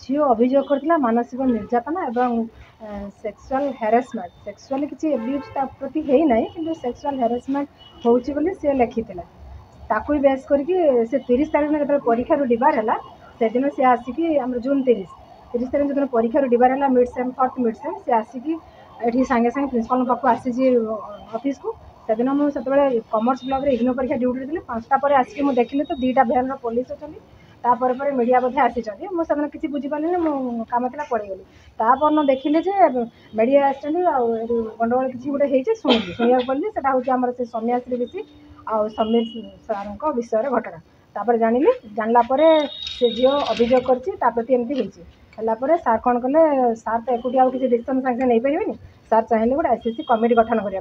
झील अभियोग करथिला मानसिक निर्यातना एवं सेक्सुअल हेरासमेंट सेक्सुअली किसी एब्यूज प्रति है ना कि सेक्सुअल हेरासमेंट होची बोली से लिखिथिला ताकू बेस करके से 30 तारीख में परीक्षा डिबार है से दिन से आसिकी आम जून 30 तारीख जो परीक्षा डिबार है mid sem fourth mid sem से आसिकी ये सागे सागे प्रिंसिपल पाक आसी ऑफिस को से दिन मुझे कमर्स ब्लॉक रे इग्नो परीक्षा ड्यूटी थी 5टा पर आसिक मुझे देखिली तो 2टा भ्यान पुलिस अच्छा तापर पर मीडिया बोधे आसी मुझे किसी बुझीपारे मो कम था पड़ेगली तापर देखिले मीडिया आस गंडगोल किसी गोटे शुणी शुणा पड़ी से हूँ से सन्यासी बेसी आउ समीर सार विषय घटना तापर जानिली जानला से झील अभियोग कर सार कौन कले सार तो एकुटी आउ किसी डिसीजन सागे नहीं पारे सार चाहिए गोटे एसएससी कमिटी गठन करने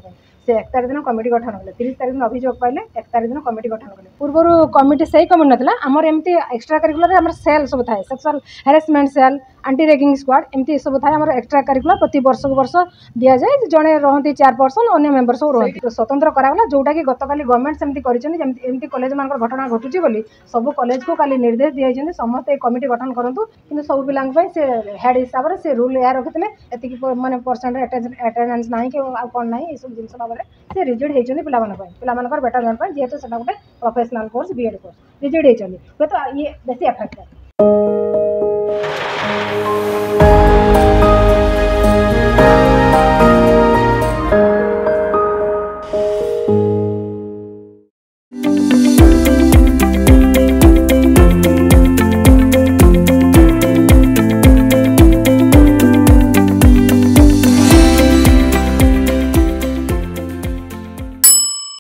से 1 तारीख दिन कमिटी गठन कले 30 तारीख दिन अभियोग पाइले 1 तारीख दिन कमिटी गठन कले पूर्व कमिटी से कमिटी ना आमर एमती एक्सट्रा करिकुलर सेल सब थाए sexual harassment cell anti ragging squad एमती सब थाए आमर एक्सट्रा करिकुलर प्रति वर्ष को वर्ष दि जाए जड़े रहती चेयरपर्सन अन्य मेंबर सब रही स्वतंत्र कराला जोटा कि गतकाली गवर्नमेंट सेमती करमती कॉलेज मान घटना घटुची बोली सब कॉलेज को काली निर्देश दिखाई समस्त कमिटी गठन करूँ कि सब पिला से हेड हिसाब से रूल या रखी एति माने परसेंट अटेंडेंस ना कि कौन ना ये सब जिन भाव में से रिजिड होती पिला बेटरमेंट जेहतु से गोटे professional course B Ed course rigid होती तो ये बेसी एफेक्ट है।